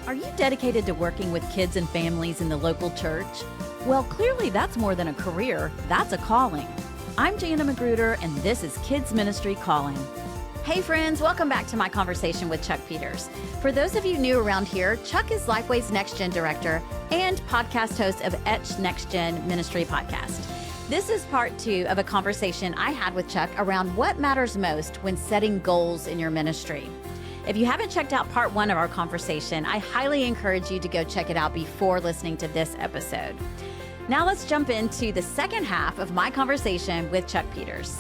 Are you dedicated to working with kids and families in the local church? Well, clearly that's more than a career, that's a calling. I'm Jana Magruder, and this is Kids Ministry Calling. Hey friends, welcome back to my conversation with Chuck Peters. For those of you new around here, Chuck is Lifeway's Next Gen Director and podcast host of Etch Next Gen Ministry Podcast. This is part 2 of a conversation I had with Chuck around what matters most when setting goals in your ministry. If you haven't checked out part 1 of our conversation, I highly encourage you to go check it out before listening to this episode. Now let's jump into the second half of my conversation with Chuck Peters.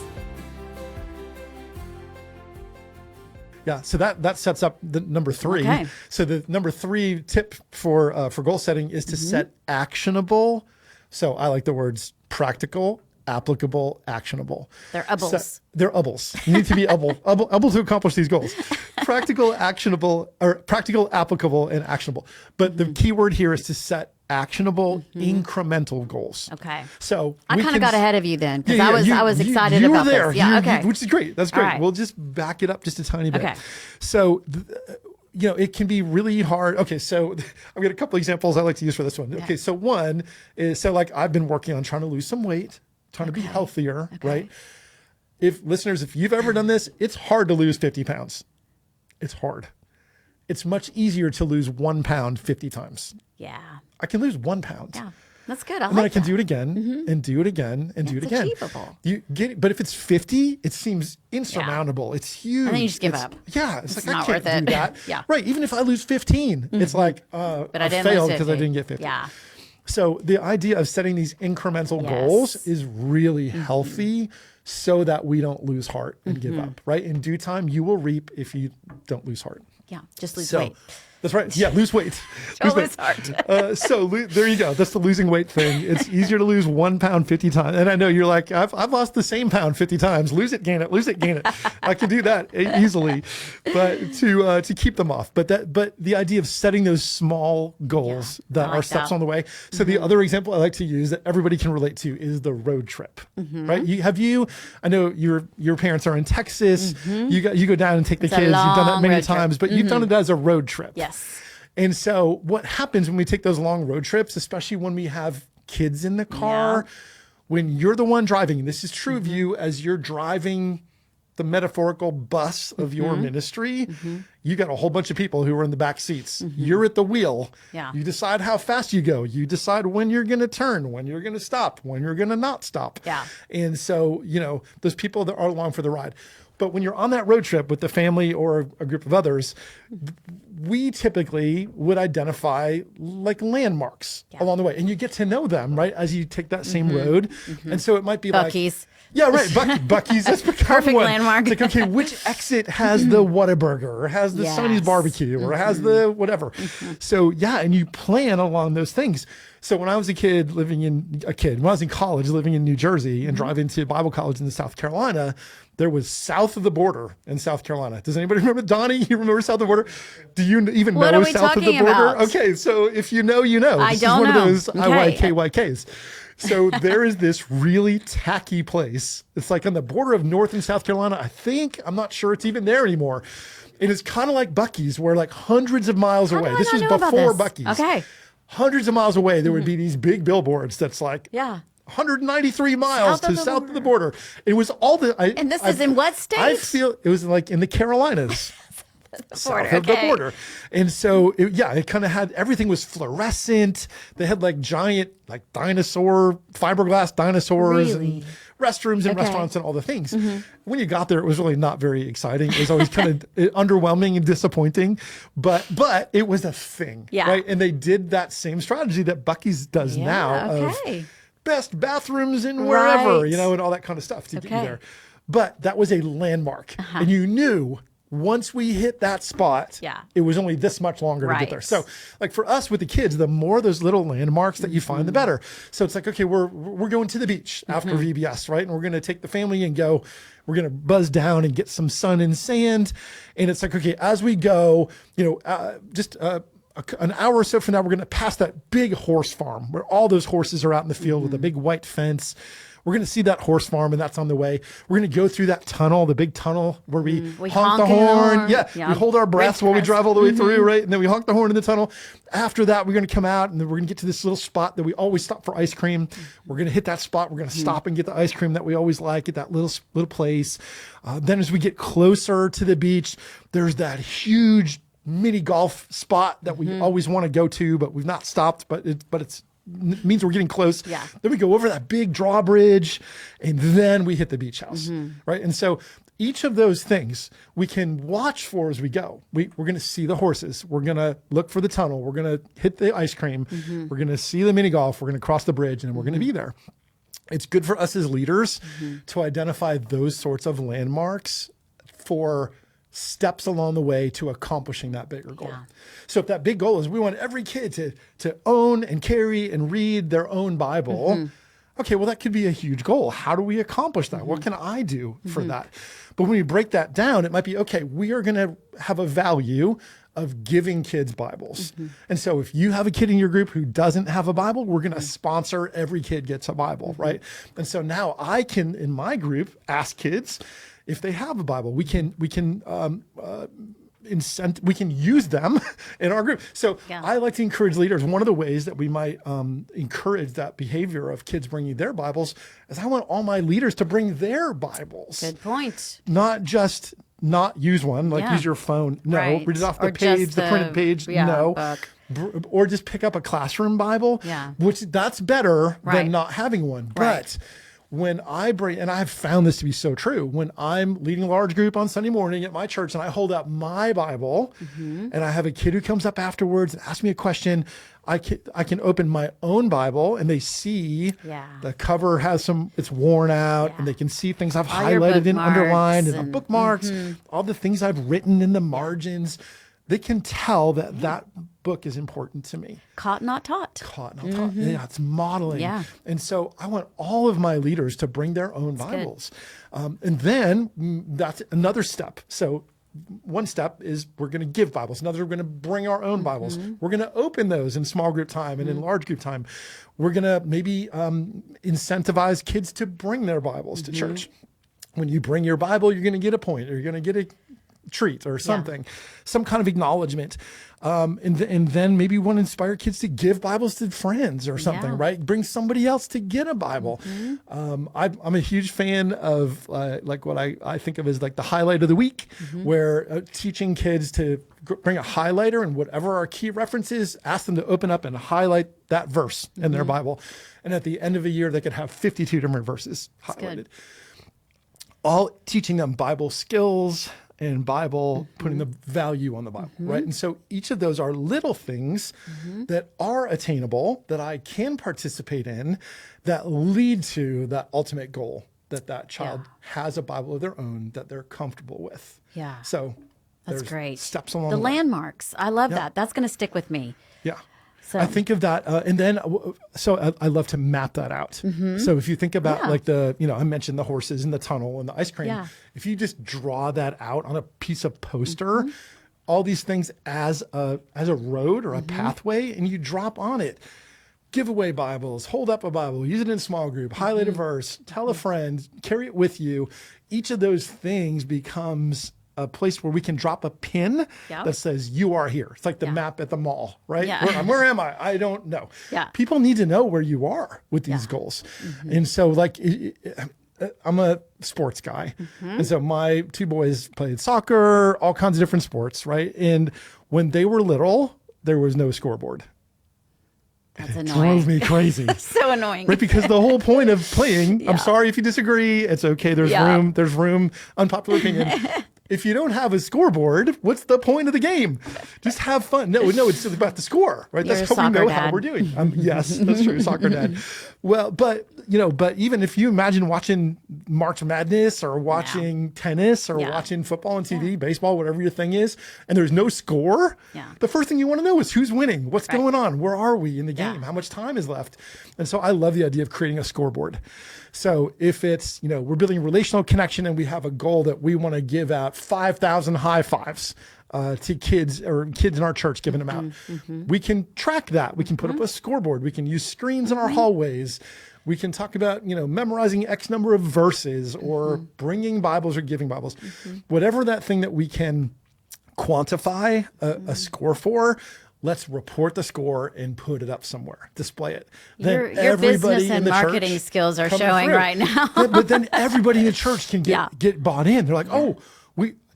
Yeah, so that sets up the number 3. Okay. So the number 3 tip for goal setting is to set actionable. So I like the words practical, applicable, actionable. They're ubbles. They're ubbles. You need to be able to accomplish these goals. Practical, actionable, or practical, applicable, and actionable. But the key word here is to set actionable, incremental goals. Okay. So I kind of got ahead of you then because I was excited you about were there. this. Yeah, okay. Which is great. That's great. Right. We'll just back it up just a tiny bit. Okay. So, it can be really hard. Okay, so I've got a couple examples I like to use for this one. Yeah. Okay, so one is, like I've been working on trying to lose some weight, trying to be healthier, right? If you've ever done this, it's hard to lose 50 pounds. It's hard. It's much easier to lose 1 pound 50 times. Yeah. I can lose 1 pound. Yeah. That's good. And then I can do it again and do it again and do it again. It's achievable. But if it's 50, it seems insurmountable. It's huge. And then you just give up. Yeah. It's like, I not can't worth it. do that. Yeah. Right. Even if I lose 15, it's like, But I didn't failed lose because I 50. didn't get 50. Yeah. So the idea of setting these incremental goals is really healthy so that we don't lose heart and give up, right? In due time, you will reap if you don't lose heart. Yeah. Just lose weight. That's right. Yeah, lose weight. Don't lose heart. There you go. That's the losing weight thing. It's easier to lose 1 pound 50 times. And I know you're like, I've lost the same pound 50 times. Lose it, gain it. Lose it, gain it. I can do that easily, but to keep them off. But the idea of setting those small goals that are steps on the way. So the other example I like to use that everybody can relate to is the road trip. Right? I know your parents are in Texas. You go down and take the kids. You've done that many times, but you've done it as a road trip. Yes. And so what happens when we take those long road trips, especially when we have kids in the car, when you're the one driving, and this is true of you as you're driving the metaphorical bus of your ministry, you got a whole bunch of people who are in the back seats. You're at the wheel. Yeah. You decide how fast you go. You decide when you're going to turn, when you're going to stop, when you're going to not stop. Yeah. And so, those people that are along for the ride. But when you're on that road trip with the family or a group of others, we typically would identify like landmarks along the way. And you get to know them, right, as you take that same road. And so it might be Buc-ee's. Yeah, right. Buc-ee's. That's become Perfect one. landmark. It's like, okay, which exit has the Whataburger or has the Sonny's barbecue or has the whatever. So yeah, and you plan along those things. So when I was when I was in college living in New Jersey and driving to Bible college in South Carolina, there was south of the border in South Carolina. Does anybody remember, Donnie? You remember south of the border? Do you even what know are we south of the talking border? about? Okay, so if you know, you know. I This don't is one know. of those Okay. IYKYKs. So there is this really tacky place. It's like on the border of North and South Carolina. I'm not sure it's even there anymore. And it's kind of like Buc-ee's, where like hundreds of miles away. This was before Buc-ee's. Okay. Hundreds of miles away, there would be these big billboards that's like 193 miles south of the border. It was all And this is in what state? I feel it was like in the Carolinas. South of the border. And so, it kind of had, everything was fluorescent. They had like giant, like fiberglass dinosaurs and restrooms and restaurants and all the things. When you got there, it was really not very exciting. It was always kind of underwhelming and disappointing, but it was a thing, right? And they did that same strategy that Buc-ee's does now of best bathrooms in wherever, and all that kind of stuff to get you there. But that was a landmark, and you knew once we hit that spot, it was only this much longer to get there. So like for us with the kids, the more those little landmarks that you find, the better. So it's like, okay, we're going to the beach after VBS, right? And we're going to take the family and we're going to buzz down and get some sun and sand. And it's like, okay, as we go, just an hour or so from now, we're going to pass that big horse farm where all those horses are out in the field with a big white fence. We're going to see that horse farm, and that's on the way. We're going to go through that tunnel, the big tunnel where we honk the horn. Yeah, we hold our breath while we drive all the way through, right? And then we honk the horn in the tunnel. After that, we're going to come out, and then we're going to get to this little spot that we always stop for ice cream. We're going to hit that spot. We're going to stop and get the ice cream that we always like at that little place. Then as we get closer to the beach, there's that huge mini golf spot that we always want to go to, but we've not stopped, but it means we're getting close. Yeah. Then we go over that big drawbridge, and then we hit the beach house, right? And so each of those things we can watch for as we go. We're going to see the horses. We're going to look for the tunnel. We're going to hit the ice cream. We're going to see the mini golf. We're going to cross the bridge, and we're going to be there. It's good for us as leaders to identify those sorts of landmarks for steps along the way to accomplishing that bigger goal. Yeah. So if that big goal is we want every kid to own and carry and read their own Bible, okay, well, that could be a huge goal. How do we accomplish that? What can I do for that? But when we break that down, it might be, okay, we are going to have a value of giving kids Bibles. And so if you have a kid in your group who doesn't have a Bible, we're going to sponsor every kid gets a Bible, right? And so now I can, in my group, ask kids if they have a Bible. We can use them in our group. So I like to encourage leaders. One of the ways that we might encourage that behavior of kids bringing their Bibles is I want all my leaders to bring their Bibles. Good point. Not just not use one, like use your phone. No, read it off the page, the printed page. No. Book. Or just pick up a classroom Bible, which that's better than not having one. But when I bring, and I've found this to be so true, when I'm leading a large group on Sunday morning at my church and I hold up my Bible and I have a kid who comes up afterwards and asks me a question, I can open my own Bible and they see the cover has it's worn out and they can see things I've highlighted and underlined and bookmarks, all the things I've written in the margins. They can tell that that book is important to me. Caught, not taught. Caught, not taught. Yeah, it's modeling. Yeah. And so I want all of my leaders to bring their own Bibles. And then that's another step. So one step is we're going to give Bibles. Another, we're going to bring our own Bibles. We're going to open those in small group time and in large group time. We're going to maybe incentivize kids to bring their Bibles to church. When you bring your Bible, you're going to get a point, or you're going to get a treat or something, some kind of acknowledgement. And then maybe you want to inspire kids to give Bibles to friends or something, right? Bring somebody else to get a Bible. I'm a huge fan of like what I think of as like the highlight of the week, where teaching kids to bring a highlighter and whatever our key reference is, ask them to open up and highlight that verse in their Bible. And at the end of a year, they could have 52 different verses highlighted. All teaching them Bible skills and Bible, putting the value on the Bible, right? And so each of those are little things that are attainable, that I can participate in, that lead to that ultimate goal, that child has a Bible of their own that they're comfortable with. Yeah. So that's great. Steps along the way. Landmarks. I love that. That's going to stick with me. Yeah. So. I think of that. And then, I love to map that out. So if you think about like I mentioned the horses and the tunnel and the ice cream. If you just draw that out on a piece of poster, all these things as a road or a pathway, and you drop on it, give away Bibles, hold up a Bible, use it in a small group, highlight a verse, tell a friend, carry it with you. Each of those things becomes a place where we can drop a pin that says you are here. It's like the map at the mall, right? Where am I? I don't know. People need to know where you are with these goals. And so like I'm a sports guy. And so my two boys played soccer, all kinds of different sports, right? And when they were little, there was no scoreboard. That's it annoying. Drove me crazy. So annoying. Right, because the whole point of playing, I'm sorry if you disagree, it's okay. There's room, unpopular opinion. If you don't have a scoreboard, what's the point of the game? Just have fun. No, it's just about the score, right? You're that's how we know dad. how we're doing. Yes, that's true, soccer dad. Well, but even if you imagine watching March Madness or watching tennis or watching football on TV, baseball, whatever your thing is, and there's no score, the first thing you want to know is who's winning, what's going on, where are we in the game, how much time is left. And so I love the idea of creating a scoreboard. So if it's, we're building a relational connection and we have a goal that we want to give out 5,000 high fives, to kids or kids in our church, giving them out. We can track that. We can put up a scoreboard. We can use screens in our hallways. We can talk about, memorizing X number of verses or bringing Bibles or giving Bibles. Whatever that thing that we can quantify a score for, let's report the score and put it up somewhere, display it. Your business and marketing skills are showing right now. But then everybody in the church can get bought in. They're like,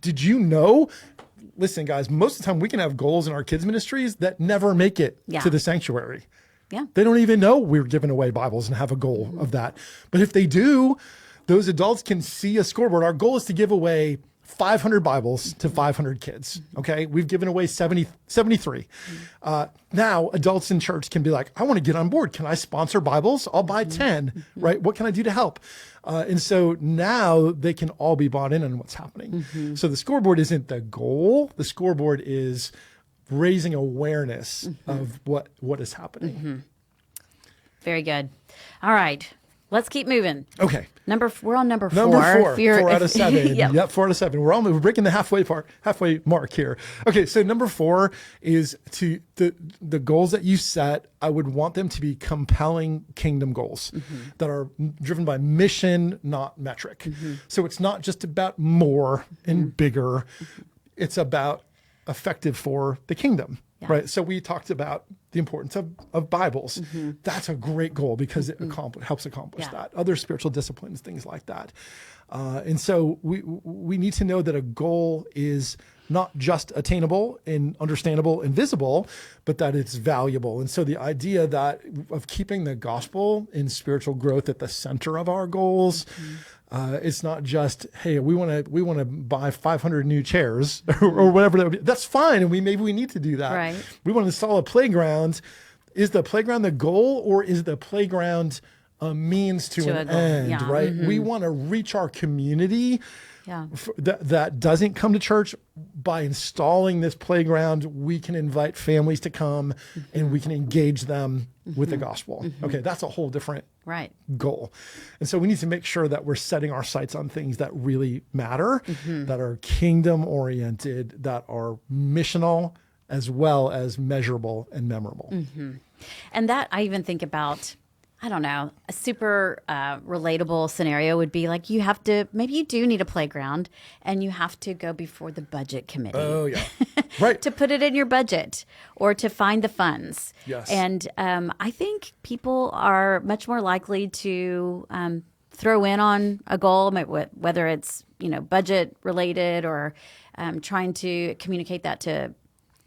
did you know? Listen, guys, most of the time we can have goals in our kids' ministries that never make it to the sanctuary. Yeah. They don't even know we're giving away Bibles and have a goal of that. But if they do, those adults can see a scoreboard. Our goal is to give away 500 Bibles to 500 kids. Okay. We've given away 73. Now adults in church can be like, I want to get on board. Can I sponsor Bibles? I'll buy 10, right? What can I do to help? And so now they can all be bought in on what's happening. So the scoreboard isn't the goal. The scoreboard is raising awareness of what is happening. Very good. All right. Let's keep moving. Okay. We're on number 4. Number 4. 4 out of 7. Yep, 4 out of 7. We're breaking the halfway mark here. Okay, so number 4 is to the goals that you set. I would want them to be compelling kingdom goals that are driven by mission, not metric. So it's not just about more and bigger. It's about effective for the kingdom. Right. So we talked about the importance of Bibles. That's a great goal because it helps accomplish that. Other spiritual disciplines, things like that. And so we need to know that a goal is not just attainable and understandable and visible, but that it's valuable. And so the idea of keeping the gospel and spiritual growth at the center of our goals, it's not just, hey, we want to buy 500 new chairs or whatever that would be. That's fine, and maybe we need to do that. Right. We want to install a playground. Is the playground the goal, or is the playground a means to an end? Right. We want to reach our community. That doesn't come to church. By installing this playground, we can invite families to come and we can engage them with the gospel. Okay, that's a whole different goal. And so we need to make sure that we're setting our sights on things that really matter, that are kingdom oriented, that are missional, as well as measurable and memorable. And that I even think about, I don't know, a super relatable scenario would be like maybe you do need a playground and you have to go before the budget committee. Oh, yeah. Right. To put it in your budget or to find the funds. Yes. And I think people are much more likely to throw in on a goal, whether it's, budget related or trying to communicate that to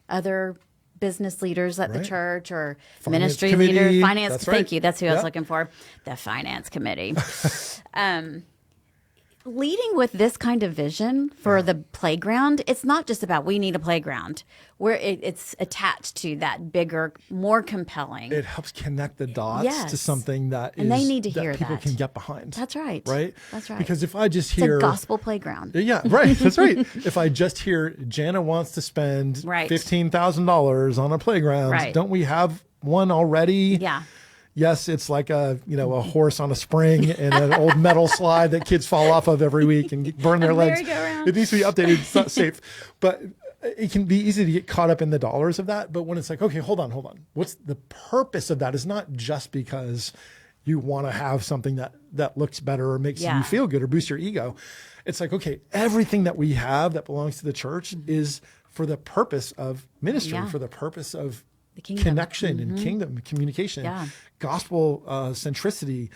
other business leaders at the church or ministry leaders, finance. Thank you. That's who I was looking for. The finance committee. Leading with this kind of vision for the playground, it's not just about we need a playground, where it's attached to that bigger, more compelling. It helps connect the dots to something and they need to hear people that. can get behind. That's right. Right? That's right. Because if I just it's hear a gospel playground. Yeah, right. That's right. If I just hear Jana wants to spend $15,000 on a playground, don't we have one already? Yeah. Yes, it's like a horse on a spring and an old metal slide that kids fall off of every week and burn their legs. It needs to be updated. It's not safe. But it can be easy to get caught up in the dollars of that. But when it's like, okay, hold on. What's the purpose of that? Is not just because you want to have something that looks better or makes you feel good or boosts your ego. It's like, okay, everything that we have that belongs to the church is for the purpose of ministry, for the purpose of connection and kingdom communication, gospel centricity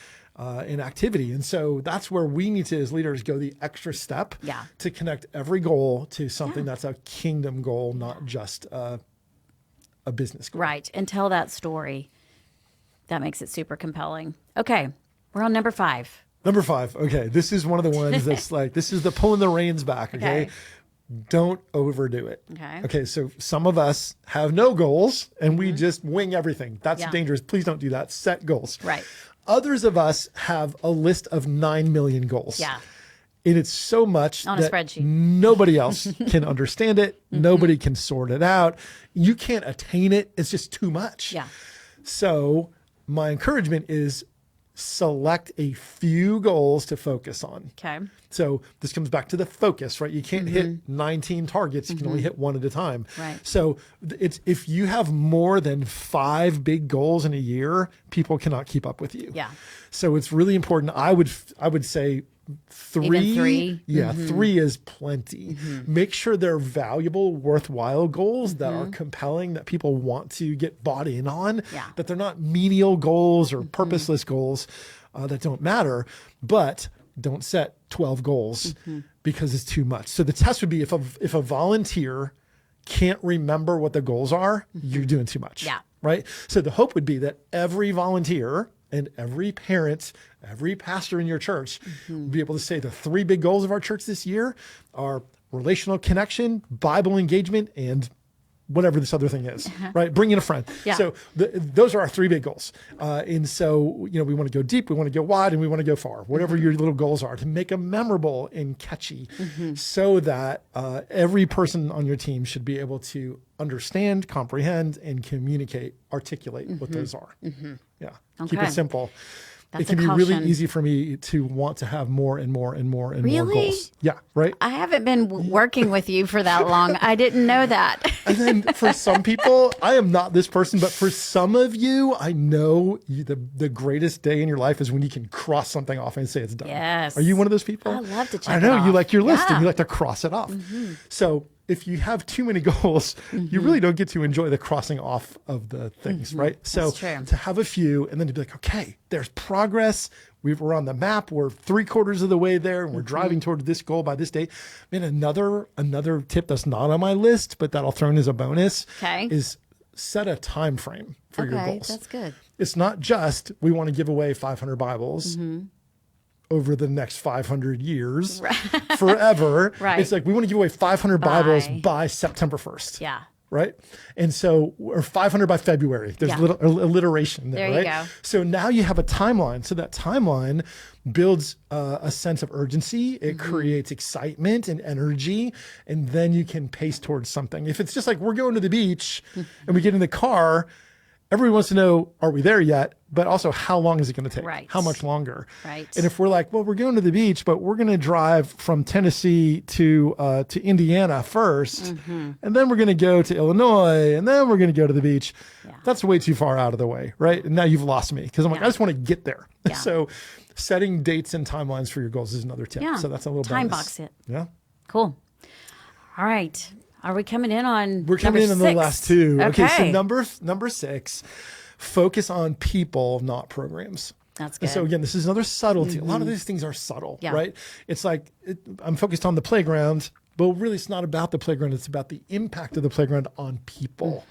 in activity. And so that's where we need to, as leaders, go the extra step to connect every goal to something that's a kingdom goal, not just a business goal. Right. And tell that story. That makes it super compelling. Okay. We're on number 5. Number 5. Okay. This is one of the ones that's like, this is the pulling the reins back. Okay. Don't overdo it. Okay. So some of us have no goals and we just wing everything. That's dangerous. Please don't do that. Set goals. Right. Others of us have a list of 9 million goals. Yeah. And it's so much on a spreadsheet. Nobody else can understand it. Nobody can sort it out. You can't attain it. It's just too much. Yeah. So my encouragement is select a few goals to focus on. Okay. So this comes back to the focus, right? You can't hit 19 targets. You can only hit one at a time. Right. So it's if you have more than 5 big goals in a year, people cannot keep up with you. Yeah. So it's really important. I would say 3. Even 3? Yeah, 3 is plenty. Make sure they're valuable, worthwhile goals that are compelling, that people want to get bought in on, that they're not menial goals or purposeless goals that don't matter, but don't set 12 goals because it's too much. So the test would be if a volunteer can't remember what the goals are, you're doing too much. Yeah. Right? So the hope would be that every volunteer and every parent, every pastor in your church will be able to say the 3 big goals of our church this year are relational connection, Bible engagement, and whatever this other thing is, right? Bring in a friend. Yeah. So those are our 3 big goals. And so, we want to go deep, we want to go wide, and we want to go far, whatever your little goals are, to make them memorable and catchy so that every person on your team should be able to understand, comprehend, and communicate, articulate what those are. Yeah. Keep Okay. it simple. That's it can a be really caution. easy for me to want to have more and more and more and more Really? goals. Yeah, right? I haven't been working with you for that long. I didn't know that. And then for some people, I am not this person, but for some of you, I know the greatest day in your life is when you can cross something off and say it's done. Yes. Are you one of those people? I love to check I know it you off. like your list and Yeah. you like to cross it off. So if you have too many goals, you really don't get to enjoy the crossing off of the things, right? So true. to have a few and then to be like, okay, there's progress. We're on the map. We're 3/4 of the way there, and we're driving toward this goal by this date. And another tip that's not on my list, but that I'll throw in as a bonus, is set a time frame for your goals. That's good. It's not just we want to give away 500 Bibles over the next 500 years, forever. Right. It's like we want to give away 500 Bibles by September 1st. Yeah. Right. And so, or 500 by February. There's Yeah. little alliteration there, There you right? go. So now you have a timeline. So that timeline builds a sense of urgency. It creates excitement and energy. And then you can pace towards something. If it's just like we're going to the beach and we get in the car, everyone wants to know, are we there yet? But also, how long is it going to take? Right. How much longer? Right. And if we're like, well, we're going to the beach, but we're going to drive from Tennessee to Indiana first, and then we're going to go to Illinois, and then we're going to go to the beach. Yeah. That's way too far out of the way, right? And now you've lost me because I'm like, I just want to get there. Yeah. So setting dates and timelines for your goals is another tip. Yeah. So that's a little Time bonus. box it. Yeah. Cool. All right. Are we coming in on We're coming in on number the 6? last 2. Okay. So Okay. number 6, focus on people, not programs. That's And good. so again, this is another subtlety. A lot of these things are subtle, Yeah. right? It's like I'm focused on the playground, but really it's not about the playground. It's about the impact of the playground on people,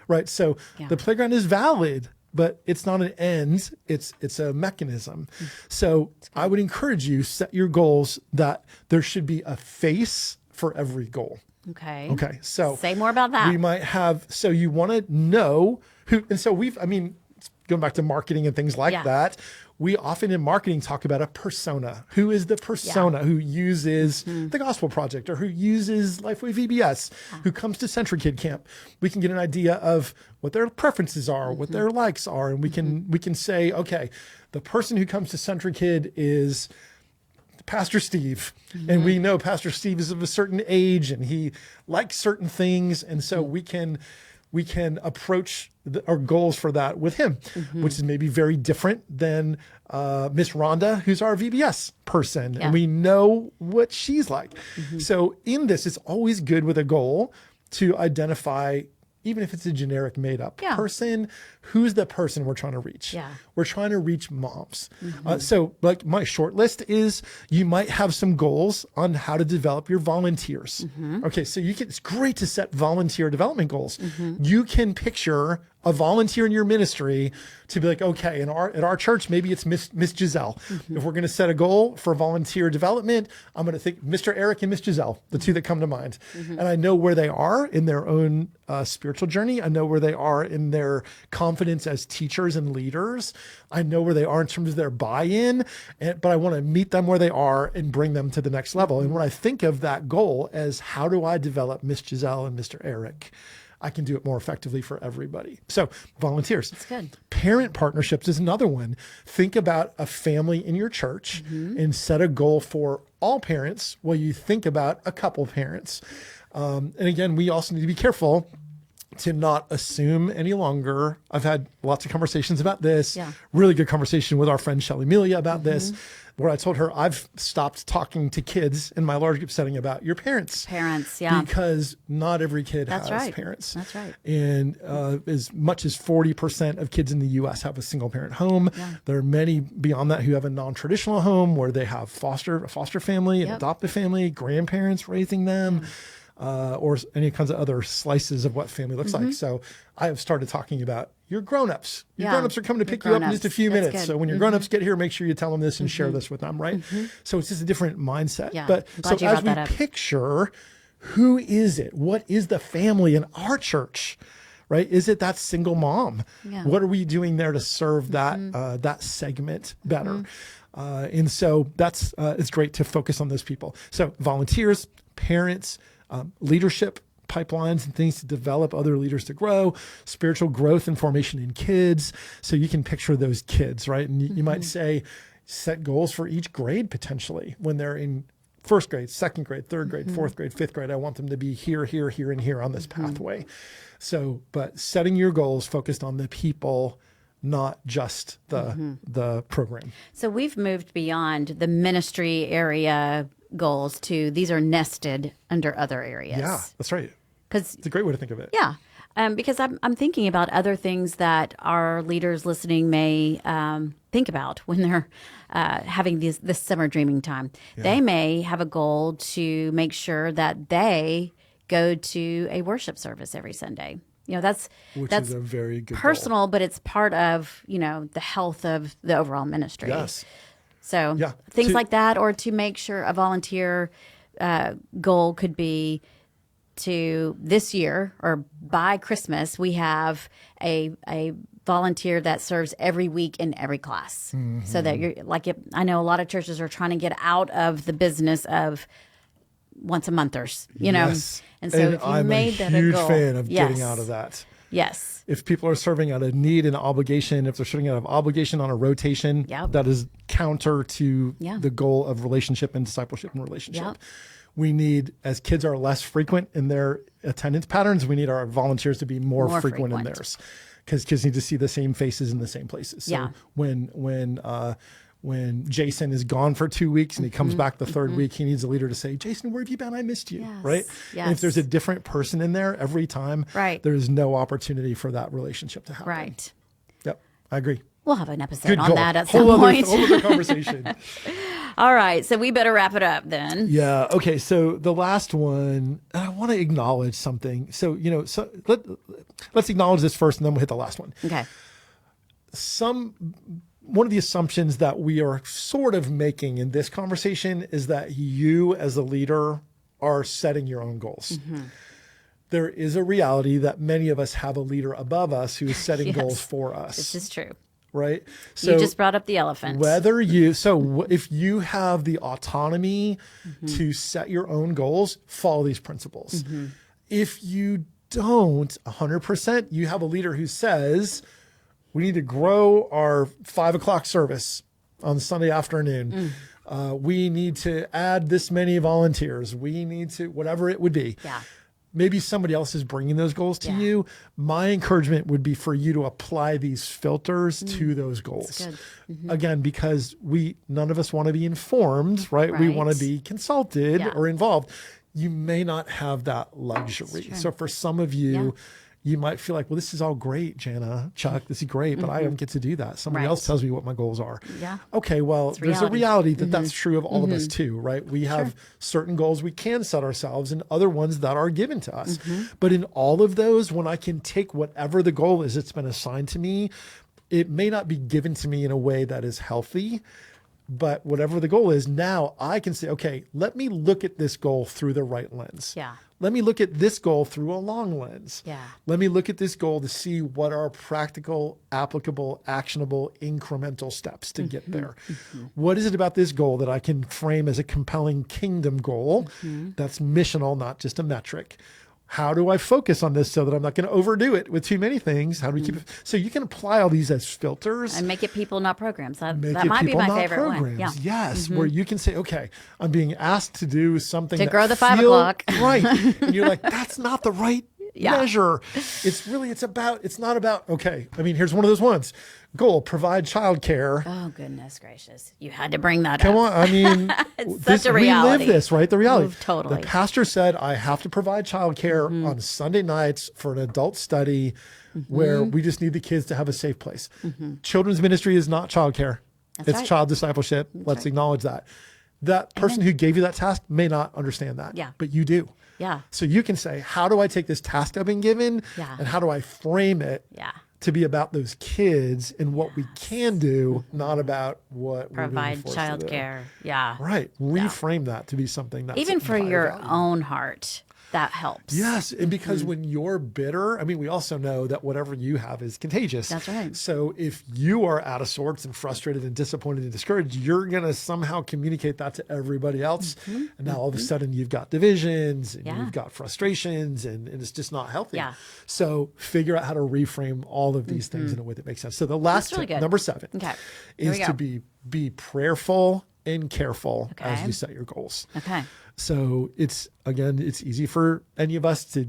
right? So the playground is valid, but it's not an end. It's a mechanism. So I would encourage you, set your goals that there should be a face for every goal. Okay. Okay. So Say more about that. we might have, so you want to know who, and so going back to marketing and things like that, we often in marketing talk about a persona. Who is the persona who uses the Gospel Project or who uses Lifeway VBS, who comes to Century Kid Camp? We can get an idea of what their preferences are, what their likes are, and we can say, okay, the person who comes to Century Kid is Pastor Steve, and we know Pastor Steve is of a certain age and he likes certain things, and so we can approach our goals for that with him, which is maybe very different than Miss Rhonda, who's our VBS person, and we know what she's like. So in this, it's always good with a goal to identify, even if it's a generic made up person, who's the person we're trying to reach? Yeah. We're trying to reach moms. So like my short list is you might have some goals on how to develop your volunteers. Okay. So it's great to set volunteer development goals. You can picture a volunteer in your ministry to be like, okay, at our church, maybe it's Miss Giselle. If we're going to set a goal for volunteer development, I'm going to think Mr. Eric and Miss Giselle, the two that come to mind. And I know where they are in their own spiritual journey. I know where they are in their confidence as teachers and leaders. I know where they are in terms of their buy-in, but I want to meet them where they are and bring them to the next level. And when I think of that goal as how do I develop Miss Giselle and Mr. Eric, I can do it more effectively for everybody. So volunteers. That's good. Parent partnerships is another one. Think about a family in your church and set a goal for all parents while you think about a couple parents. And again, we also need to be careful to not assume any longer. I've had lots of conversations about this. Yeah. Really good conversation with our friend Shelly Melia about this, where I told her I've stopped talking to kids in my large group setting about your parents. Parents, yeah. Because not every kid That's has right. parents. That's right. And as much as 40% of kids in the U.S. have a single parent home, there are many beyond that who have a non-traditional home where they have a foster family, an adoptive family, grandparents raising them. Or any kinds of other slices of what family looks like. So I have started talking about your grown-ups. Your grown-ups are coming to pick you up in just a few minutes. Good. So when your grown-ups get here, make sure you tell them this and share this with them, right? So it's just a different mindset. Yeah. But I'm glad so you as brought we that up. picture, who is it? What is the family in our church? Right? Is it that single mom? Yeah. What are we doing there to serve that that segment better? And so that's it's great to focus on those people. So volunteers, parents, leadership pipelines and things to develop other leaders to grow, spiritual growth and formation in kids. So you can picture those kids, right? And you might say, set goals for each grade potentially when they're in first grade, second grade, third grade, fourth grade, fifth grade. I want them to be here, here, here, and here on this pathway. So, but setting your goals focused on the people, not just the program. So we've moved beyond the ministry area goals to these are nested under other areas. Yeah, that's right. Because It's a great way to think of it. yeah, because I'm thinking about other things that our leaders listening may think about when they're having this summer dreaming time. They may have a goal to make sure that they go to a worship service every Sunday. That's Which is a very good personal, but it's part of the health of the overall ministry. Yes. So things like that, or to make sure a volunteer goal could be to this year or by Christmas, we have a volunteer that serves every week in every class. So that you're I know a lot of churches are trying to get out of the business of once a monthers, Yes. And so if you I'm made that a huge goal, fan of getting out of that. Yes. If people are serving out of need and obligation, if they're serving out of obligation on a rotation, that is counter to the goal of relationship and discipleship and relationship. We need, as kids are less frequent in their attendance patterns, we need our volunteers to be more frequent in theirs, because kids need to see the same faces in the same places. So when Jason is gone for 2 weeks and he comes back the third week, he needs a leader to say, Jason, where have you been? I missed you, right? Yes. And if there's a different person in there every time, there's no opportunity for that relationship to happen. Right. Yep, I agree. We'll have an episode Good on goal. that at some point. Whole other conversation. All right, so we better wrap it up then. Yeah. Okay. So the last one, I want to acknowledge something. So let's acknowledge this first, and then we'll hit the last one. Okay. One of the assumptions that we are sort of making in this conversation is that you as a leader are setting your own goals. There is a reality that many of us have a leader above us who is setting goals for us. This is true. Right? So you just brought up the elephant. If you have the autonomy to set your own goals, follow these principles. If you don't 100%, you have a leader who says, we need to grow our 5 o'clock service on Sunday afternoon. We need to add this many volunteers. We need to, whatever it would be. Yeah. Maybe somebody else is bringing those goals to you. My encouragement would be for you to apply these filters to those goals. Again, because none of us want to be informed, right? We want to be consulted or involved. You may not have that luxury. So for some of you, you might feel like, well, this is all great, Jana, Chuck, this is great, but I don't get to do that. Somebody else tells me what my goals are. Okay, well, there's a reality that that's true of all of us too, right? We have certain goals we can set ourselves and other ones that are given to us. But in all of those, when I can take whatever the goal is that's been assigned to me, it may not be given to me in a way that is healthy, but whatever the goal is, now I can say, okay, let me look at this goal through the right lens. Let me look at this goal through a long lens. Let me look at this goal to see what are practical, applicable, actionable, incremental steps to get there. What is it about this goal that I can frame as a compelling kingdom goal that's missional, not just a metric? how do I focus on this so that I'm not going to overdo it with too many things? How do we keep it? So you can apply all these as filters. And make it people, not programs. That Make might it be people, my not favorite programs. one. Yeah. Yes, where you can say, okay, I'm being asked to do something To that grow the 5 feel o'clock. right. And you're like, that's not the right Yeah. measure. It's not about, okay, I mean, here's one of those ones. Goal, provide childcare. Oh, goodness gracious. You had to bring that Come up. on, I mean, It's such a reality. We live this, right? The reality. Totally. The pastor said, I have to provide childcare on Sunday nights for an adult study where we just need the kids to have a safe place. Children's ministry is not childcare. It's right. child discipleship. Let's acknowledge that. That person who gave you that task may not understand that, Yeah. but you do. Yeah. So you can say, how do I take this task I've been given Yeah. and how do I frame it Yeah. to be about those kids and what we can do, not about what Provide we're being forced to do. childcare. Yeah. Right. Reframe that to be something that's Even for higher your value. own heart, that helps. Yes. And because when you're bitter, I mean, we also know that whatever you have is contagious. That's right. So if you are out of sorts and frustrated and disappointed and discouraged, you're going to somehow communicate that to everybody else. And now all of a sudden you've got divisions and you've got frustrations and it's just not healthy. Yeah. So figure out how to reframe all of these things in a way that makes sense. So the last really tip, good. number 7, Okay. Here is we to go. be prayerful and careful as Okay. you set your goals. Okay. So it's easy for any of us to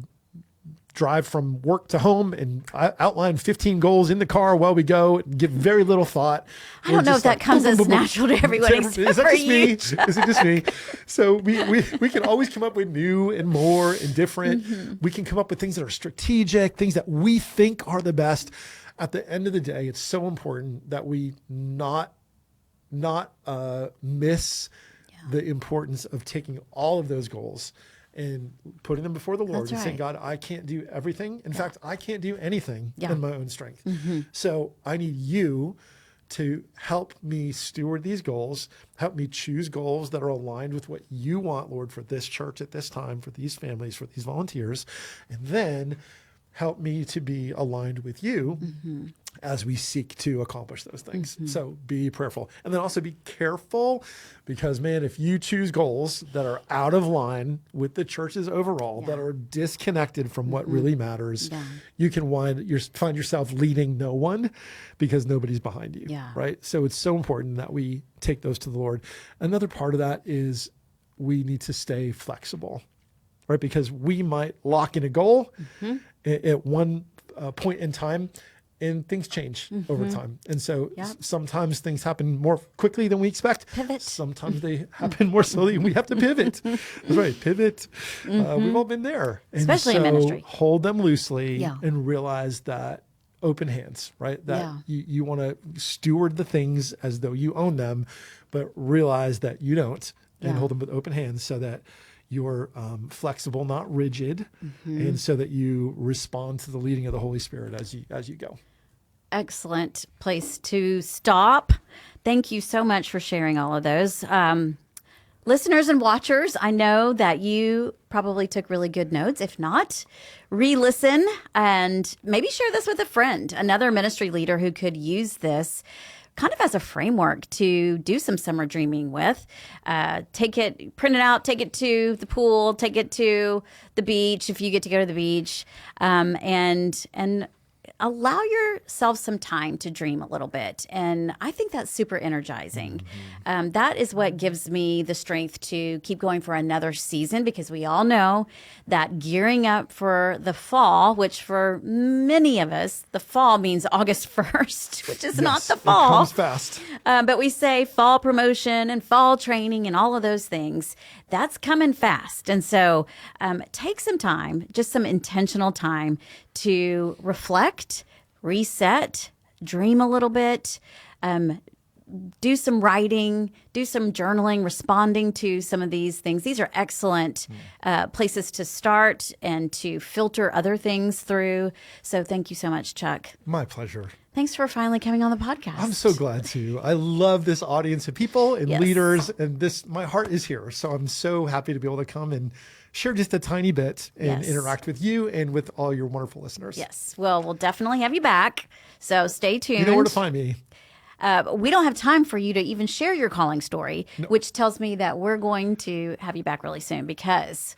drive from work to home and outline 15 goals in the car while we go and give very little thought. I don't know if that comes as natural to everyone except Is that for just me? you. Is it just me? So we can always come up with new and more and different. We can come up with things that are strategic, things that we think are the best. At the end of the day, it's so important that we not miss the importance of taking all of those goals and putting them before the Lord That's and saying, right. God, I can't do everything. In fact, I can't do anything Yeah. in my own strength. So I need you to help me steward these goals, help me choose goals that are aligned with what you want, Lord, for this church at this time, for these families, for these volunteers, and then help me to be aligned with you as we seek to accomplish those things. So be prayerful. And then also be careful because, man, if you choose goals that are out of line with the church's overall, that are disconnected from what really matters, you can find yourself leading no one because nobody's behind you, right? So it's so important that we take those to the Lord. Another part of that is we need to stay flexible, right? Because we might lock in a goal at one point in time, and things change over time. And so sometimes things happen more quickly than we expect. Pivot. Sometimes they happen more slowly and we have to pivot. That's right, pivot. We've all been there. And Especially in so ministry. hold them loosely Yeah. and realize that open hands, right? That you want to steward the things as though you own them, but realize that you don't, and hold them with open hands so that you're flexible, not rigid, and so that you respond to the leading of the Holy Spirit as you go. Excellent place to stop. Thank you so much for sharing all of those. Listeners and watchers, I know that you probably took really good notes. If not, re-listen and maybe share this with a friend, another ministry leader who could use this kind of as a framework to do some summer dreaming with. Take it, print it out, take it to the pool, take it to the beach if you get to go to the beach, and allow yourself some time to dream a little bit. And I think that's super energizing. That is what gives me the strength to keep going for another season, because we all know that gearing up for the fall, which for many of us, the fall means August 1st, which is not the fall. It comes fast. But we say fall promotion and fall training and all of those things. That's coming fast. And so take some time, just some intentional time to reflect, reset, dream a little bit, do some writing, do some journaling, responding to some of these things. These are excellent places to start and to filter other things through. So thank you so much, Chuck. My pleasure. Thanks for finally coming on the podcast. I'm so glad to. I love this audience of people and leaders, and my heart is here. So I'm so happy to be able to come and share just a tiny bit and interact with you and with all your wonderful listeners. Yes. Well, we'll definitely have you back. So stay tuned. You know where to find me. We don't have time for you to even share your calling story, which tells me that we're going to have you back really soon, because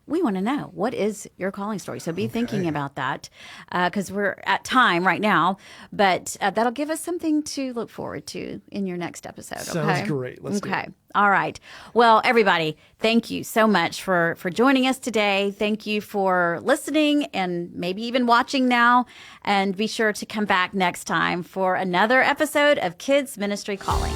we want to know, what is your calling story? So be thinking about that, because we're at time right now, but that'll give us something to look forward to in your next episode. Sounds great. Let's do it. All right. Well, everybody, thank you so much for joining us today. Thank you for listening and maybe even watching now. And be sure to come back next time for another episode of Kids Ministry Calling.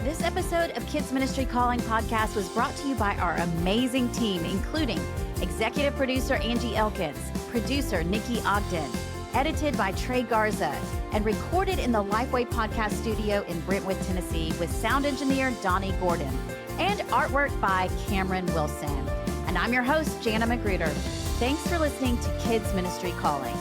This episode of Kids Ministry Calling podcast was brought to you by our amazing team, including executive producer Angie Elkins, producer Nikki Ogden, edited by Trey Garza, and recorded in the Lifeway Podcast Studio in Brentwood, Tennessee, with sound engineer Donnie Gordon, and artwork by Cameron Wilson. And I'm your host, Jana Magruder. Thanks for listening to Kids Ministry Calling.